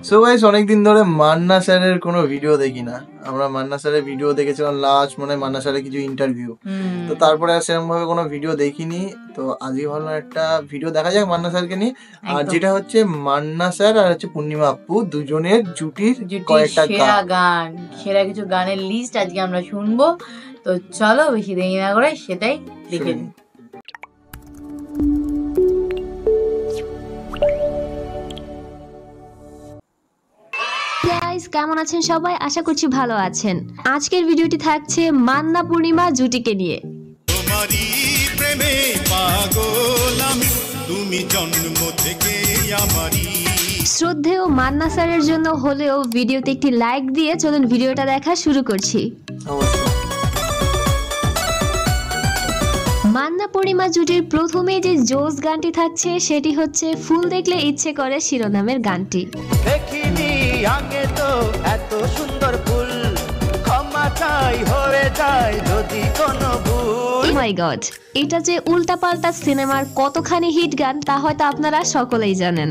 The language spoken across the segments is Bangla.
সো গাইস অনেকদিন ধরে মান্না স্যারের কোনো ভিডিও দেখি না। আমরা মান্না স্যারের ভিডিও দেখেছিলাম লাস্ট মনে হয় মান্না স্যারের কিছু ইন্টারভিউ, তো তারপরে আর সেরকম ভাবে কোনো ভিডিও দেখিনি। তো আজই ভাবলাম একটা ভিডিও দেখা যাক মান্না স্যারকে নিয়ে। আর যেটা হচ্ছে মান্না স্যার আর হচ্ছে পূর্ণিমা আপু দুজনের জুটির কয়েকটা গান, সেরা কিছু গানের লিস্ট আজকে আমরা শুনবো। তো চলো বেশি দেরি না করে সেটাই দেখে নিই। গাইস কেমন আছেন সবাই? আশা করছি ভালো আছেন। আজকের ভিডিওটি থাকছে মান্না পূর্ণিমা জুটিকে নিয়ে। তোমারই প্রেমে পাগল আমি, তুমি জন্ম থেকে আমারই। শ্রদ্ধেয় মান্না স্যারের জন্য হলেও ভিডিওতে একটি লাইক দিয়ে চলুন ভিডিওটা দেখা শুরু করছি। মান্না পূর্ণিমা জুটির প্রথমে যে জোস গানটি থাকছে সেটি হচ্ছে ফুল দেখলে ইচ্ছে করে শিরোনামের গানটি। দেখিনি আগে তো এত সুন্দর ফুল, ক্ষমা চাই হয়ে যায় যদি কোনো ভুল। ও মাই গড, এটা যে উল্টাপাল্টা সিনেমার কতখানি হিট গান তা হয়তো আপনারা সকলেই জানেন।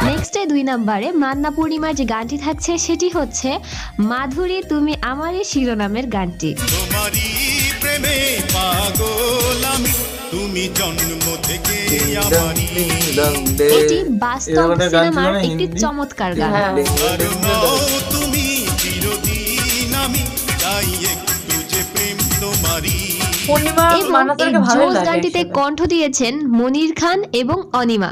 নেক্সটে 2 নম্বরে মান্না পূর্ণিমার যে গানটি থাকছে সেটি হচ্ছে মাধুরী তুমি আমারই শিরোনামের গানটি। তোমারই প্রেমে পাগল আমি, তুমি জন্ম থেকে আমারই। এটি বাস্তব সিনেমার একটি চমৎকার গান। তুমি চিরদিন আমি চাই একটু যে প্রেম তোমারই। এবং এই জোস গানটিতে কণ্ঠ দিয়েছেন মনির খান এবং অনিমা।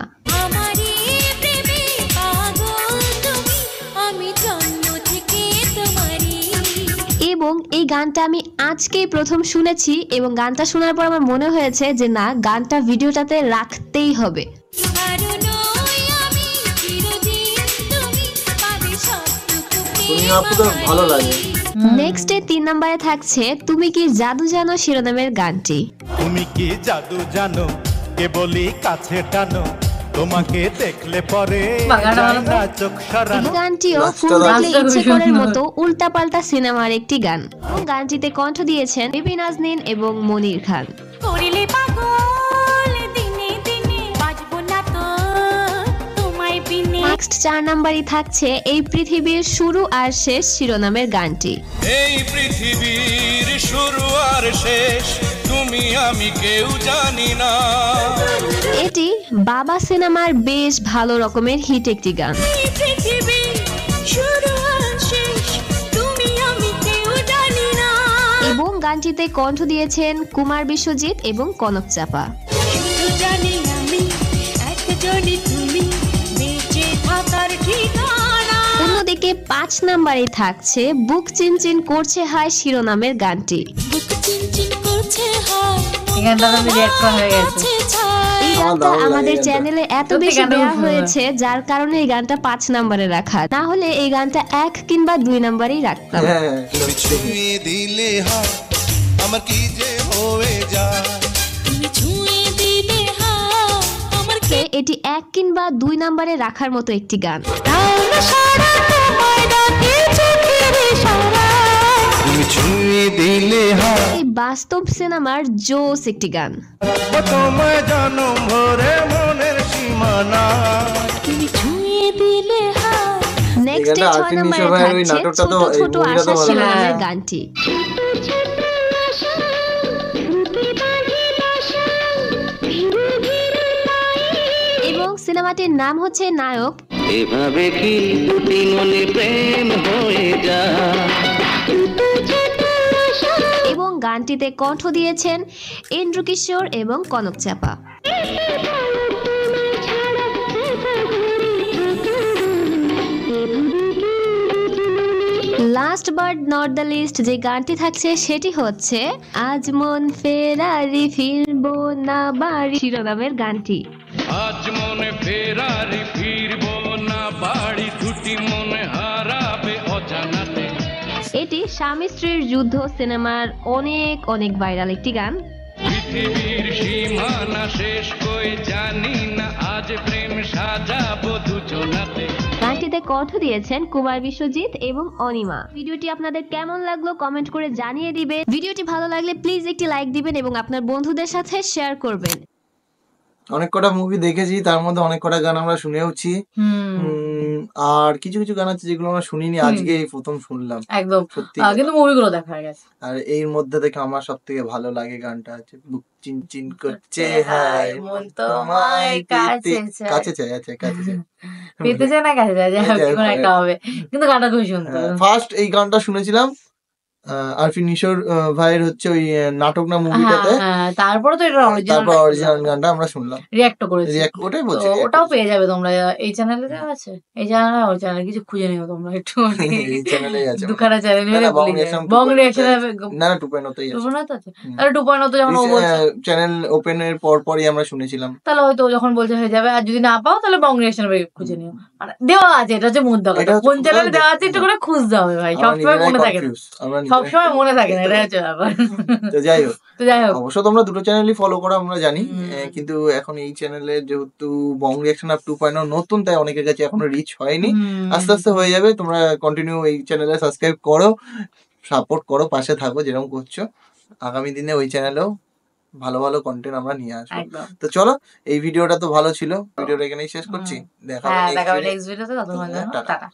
এবং এই গানটা আমি আজকেই প্রথম শুনেছি এবং গানটা শোনার পর আমার মনে হয়েছে যে না, গানটা ভিডিওটাতে রাখতেই হবে। ভালো লাগে। নেক্সটে 3 নম্বরে থাকছে তুমি কি জাদু জানো শিরোনামের গানটি। তুমি কি জাদু জানো, কেবলই কাছে টানো, তোমাকে দেখলে পরে চোখ সরানো। এই গানটিও ফুল দেখলে ইচ্ছে করার মতো উল্টাপাল্টা সিনেমার একটি গান। গানটিতে কণ্ঠ দিয়েছেন বিপি নাজনীন এবং মনির খান। নেক্সট 4 নম্বরই থাকছে এই পৃথিবীর শুরু আর শেষ শিরোনামের গানটি। এই পৃথিবীর শুরু আর শেষ তুমি আমি কেউ জানি না। এটি বাবা সিনেমার বেশ ভালো রকমের হিট একটি গান। এবং গানটিতে কণ্ঠ দিয়েছেন কুমার বিশ্বজিৎ এবং কনক চাপা। অন্যদিকে 5 নম্বরে থাকছে বুক চিনচিন করছে হায় শিরোনামের গানটি। এই গানটা আমাদের চ্যানেলে এত বেশি দেওয়া হয়েছে যার কারণে এই গানটা 5 নম্বরে রাখা, না হলে এই গানটা 1 কিংবা 2 নম্বরেই রাখতাম। তুমি ছুঁয়ে দিলে হয় আমার কি যে হয়ে যায়, এটি 1 কিংবা 2 নম্বরে রাখার মতো একটি গান। তুমি ছুঁয়ে দিলে হয় এই বাস্তব সিনেমার জোস একটি গান। তোমায় জনম ভরে মনের সীমানা। নেক্সট 6 নম্বরে থাকছে ছোট ছোট আশা শিরোনামের গানটি। এবং সিনেমাটির নাম হচ্ছে নায়ক। এভাবে কি দুটি মনে প্রেম হয়ে যায়। এবং গানটিতে কণ্ঠ দিয়েছেন ইন্দ্র কিশোর এবং Kanak Chapa. Last but not the least যে গানটি থাকছে সেটি হচ্ছে আজ মন ফেরারি ফিরবো না বাড়ি শিরোনামের গানটি। আজ মনে ফেরারি ফিরবো না বাড়ি, দুটি মনে হারাবে অজানাতে। এটি স্বামী স্ত্রীর যুদ্ধ সিনেমার অনেক অনেক ভাইরাল একটি গান। পৃথিবীর সীমানা শেষ কই জানি না, আজ প্রেম সাজাবো দুজনাতে। গানটিতে কণ্ঠ দিয়েছেন কুমার বিশ্বজিৎ এবং অনিমা। ভিডিওটি আপনাদের কেমন লাগলো কমেন্ট করে জানিয়ে দিবেন। ভিডিওটি ভালো লাগলে প্লিজ একটি লাইক দিবেন এবং আপনার বন্ধুদের সাথে শেয়ার করবেন। অনেক কটা মুভি দেখেছি, তার মধ্যে অনেক কটা গান আমরা শুনেওছি। আর কিছু কিছু গান আছে যেগুলো আমরা শুনিনি, আজকে এই প্রথম শুনলাম একদম। সত্যি। কিন্তু মুভিগুলো দেখা হয়ে গেছে। আর এর মধ্যে থেকে আমার সব থেকে ভালো লাগে গানটা আছে বুক চিন চিন করছে হায় মন তোমায় কাছে চায়। কাছে চাই, আচ্ছা কাছে চাই। পেতে চায় না কাছে চায়, যাই হোক, যাই হোক, কোনো একটা হবে, কিন্তু গানটা খুব সুন্দর। ফার্স্ট এই গানটা শুনেছিলাম আরফিন নিশোর ভাইয়ের হচ্ছে ওই নাটক না মুভিটাতে, তারপরে তো এটা তারপর অরিজিনাল গানটা আমরা শুনলাম, রিঅ্যাক্ট করেছি। ওটাই তো বলছি। ওটাও পেয়ে যাবে তোমরা, এই চ্যানেলে দেওয়া আছে, এই চ্যানেল ওই চ্যানেল কিছু খুঁজে নিও তোমরা একটু, এই চ্যানেলেই আছে। দুখানা চ্যানেল না, মিলে না, বলি বং রিঅ্যাকশন না না 2.0 তেই আছে। 2.0 তো আছে, তাহলে 2.0 তো যখন ও বলছে, চ্যানেল ওপেনের পরই আমরা শুনেছিলাম। তাহলে হয়তো ও যখন বলছে হয়ে যাবে, আর যদি না পাও তাহলে বং রিঅ্যাকশন খুঁজে নিও, মানে দেওয়া আছে, এটা হচ্ছে মুদ্রা কথা, কোন চ্যানেলে দেওয়া আছে একটু করে খুঁজতে হবে ভাই, সবসময় মনে থাকে না, সবসময় মনে থাকে না, এটা হচ্ছে ব্যাপার। তো যাই হোক, তো যাই হোক, অবশ্য তোমরা দুটো চ্যানেলই ফলো করো আমরা জানি, কিন্তু এখন এই চ্যানেলে যেহেতু বং রিঅ্যাকশন আপ 2.0 নতুন, তাই অনেকের কাছে এখনো রিচ হয়নি, আস্তে আস্তে হয়ে যাবে। তোমরা কন্টিনিউ এই চ্যানেলে সাবস্ক্রাইব করো, সাপোর্ট করো, পাশে থাকো যেরকম করছো। আগামী দিনে ওই চ্যানেলেও ভালো ভালো কন্টেন্ট আমরা নিয়ে আসবো। একদম। তো চলো, এই ভিডিওটা তো ভালো ছিল, ভিডিওটা এখানেই শেষ করছি, দেখা হবে দেখা হবে next নেক্সট ভিডিওতে, ততক্ষণ টাটা। টাটা।